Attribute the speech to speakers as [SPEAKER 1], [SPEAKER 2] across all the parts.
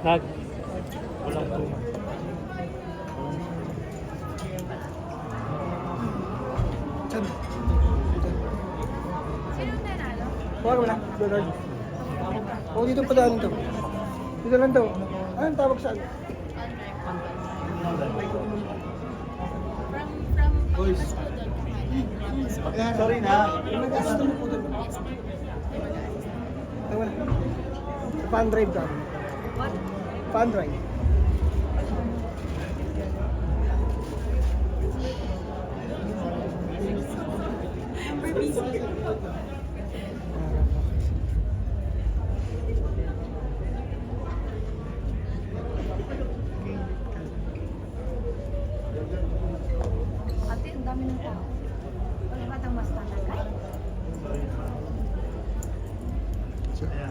[SPEAKER 1] Nag. Walang po.
[SPEAKER 2] Saan?
[SPEAKER 3] Sino nanalo?
[SPEAKER 2] Huwag mo na. Doon. O, dito pa daan to. Dito lang to. Anong tawag saan?
[SPEAKER 3] Boys.
[SPEAKER 2] Sorry na. Gusto mo po doon. Wala. Fan drive ka.
[SPEAKER 3] What?
[SPEAKER 2] Fan drive.
[SPEAKER 3] We're busy. Ate, ang dami ng tao. Wala ba itong mas talagay?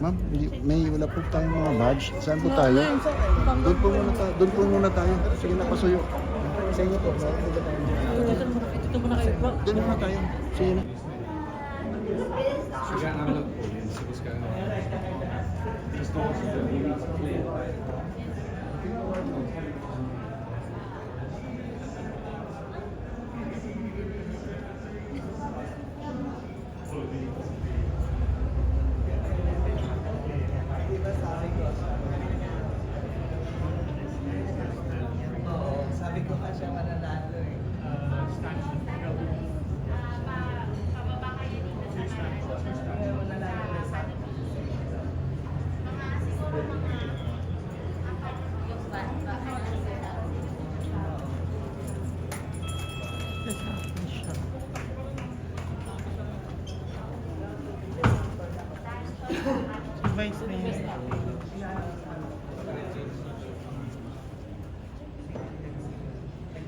[SPEAKER 4] Ma'am, wala po tayong mga badge. Saan po tayo? Doon po muna tayo. Sige na, pasuyo.
[SPEAKER 2] Sa inyo po.
[SPEAKER 1] Dito muna kayo.
[SPEAKER 4] Doon muna tayo. Sige na.
[SPEAKER 5] Sige, namin lang po. Sige, sige.
[SPEAKER 2] Sabi ko nga siya mananalo eh.
[SPEAKER 1] Vice na yun.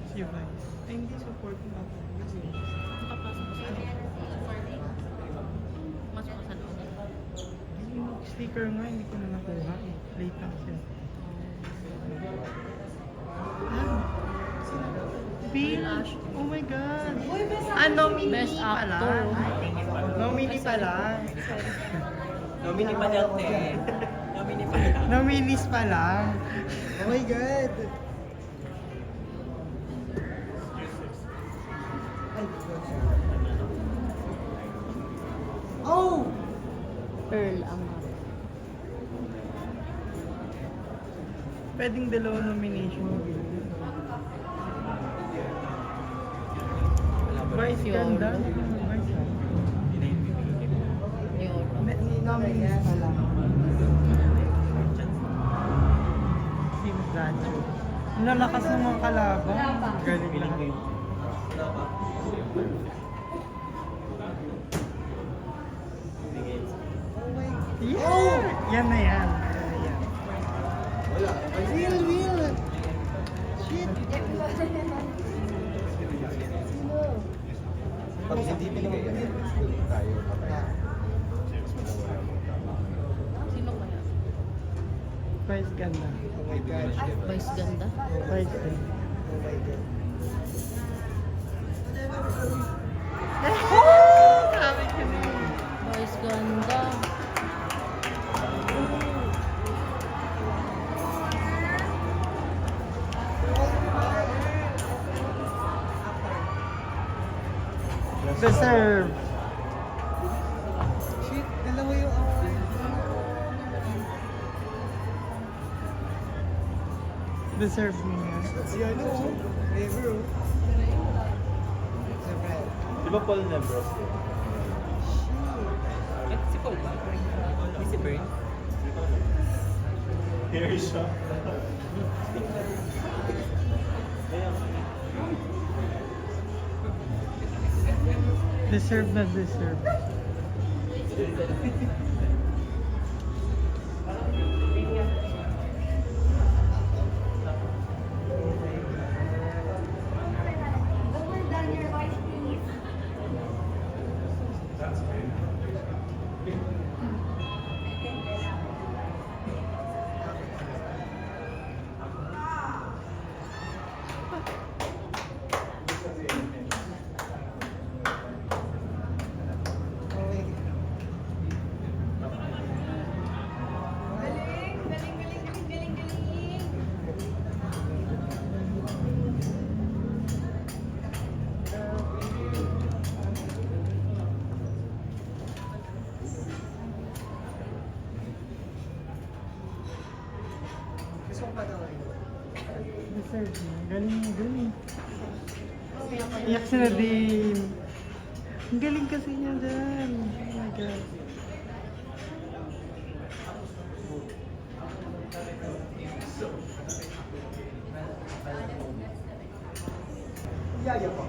[SPEAKER 1] Si Vice. Ay, hindi support na ako. Kasi yung sticker nga, hindi ko na nakuha eh. Late lang siya. Bill! Oh my God! Nominee pala. Nominee pala.
[SPEAKER 2] Nominee pa lang eh. Nominee pa lang.
[SPEAKER 1] Nominees pala.
[SPEAKER 2] Oh my God! Oh!
[SPEAKER 3] Pearl ang
[SPEAKER 1] Pwedeng dalawang nomination. Vice ganda. Vice ah. Nominees pala. Si Blancho. Ang lalakas ng mga kalaban. Galing lang. Yeah! Yan na yan.
[SPEAKER 2] Will! Shit!
[SPEAKER 4] Pag hindi binigay tayo patay.
[SPEAKER 3] Sino kaya?
[SPEAKER 1] Vice ganda.
[SPEAKER 2] Oh my God.
[SPEAKER 3] Vice ganda?
[SPEAKER 1] Vice ganda.
[SPEAKER 2] Oh my God.
[SPEAKER 1] Sabi ko na yun.
[SPEAKER 3] Vice ganda.
[SPEAKER 1] Deserve.
[SPEAKER 2] Shit! Dalawa yung award.
[SPEAKER 1] Deserve niya.
[SPEAKER 2] Yan o. Never o. Never.
[SPEAKER 5] Di ba Paul Nebros?
[SPEAKER 2] Si Paul ba? Si Bern?
[SPEAKER 5] Here siya.
[SPEAKER 1] Deserve na deserve. sir. Galing, galing. Iyak si Nadine. Ang galing kasi niya dyan. Oh my God.
[SPEAKER 2] Yaya po.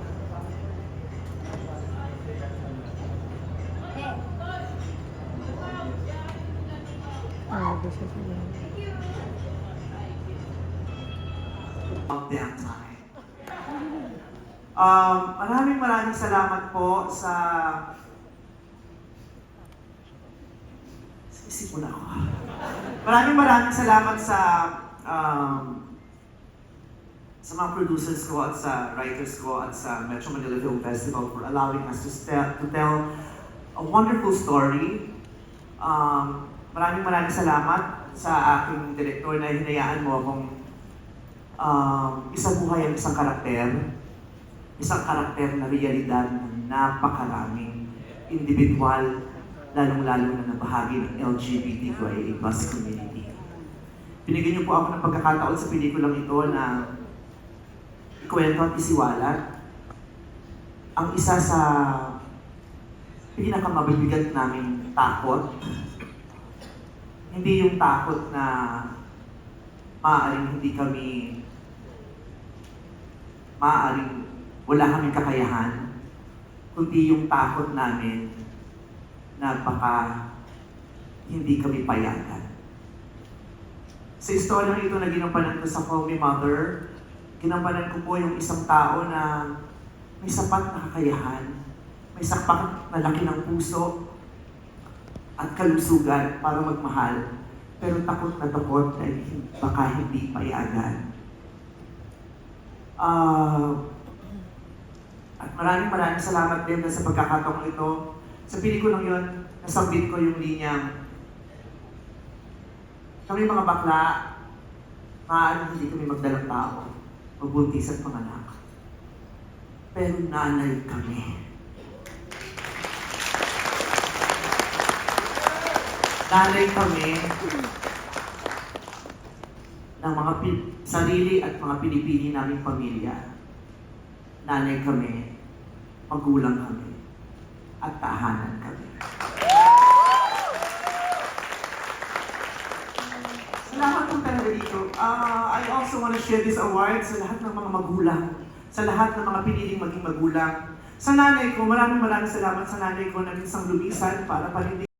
[SPEAKER 1] Ah, gusto sila.
[SPEAKER 6] Of their time. Maraming salamat po sa... Isip mo na ako. Maraming salamat sa mga producers ko at sa writers ko at sa Metro Manila Film Festival for allowing us to tell a wonderful story. Maraming salamat sa aking direktor na hinayaan mo akong isabuhay ang isang karakter na realidad ng napakaraming individual, lalong-lalo na bahagi ng LGBTQIA+ community. Binigyan niyo po ako ng pagkakataon sa pelikulang ito na ikwento at isiwalat ang isa sa pinakamabibigat naming takot. Hindi yung takot na maaaring wala kaming kakayahan, kundi yung takot namin na baka hindi kami payagan. Sa istoryang ito na ginampanan ko sa Call Me Mother, ginampanan ko po yung isang tao na may sapat na kakayahan, may sapat na laki ng puso at kalusugan para magmahal, pero takot na baka hindi payagan. At maraming salamat din sa pagkakataong ito. Sa pelikulang yun, nasambit ko yung linyang kami mga bakla, maaaring hindi kami magdalang tao, magbuntis at panganak. Pero nanay kami. Nanay kami ng mga sarili at mga pinipili naming pamilya. Nanay kami, magulang kami, at tahanan kami. Salamat po talaga dito. I also want to share this award sa lahat ng mga magulang, sa lahat ng mga piniling maging magulang. Sa nanay ko, maraming salamat sa nanay ko na minsang lumisan para panindig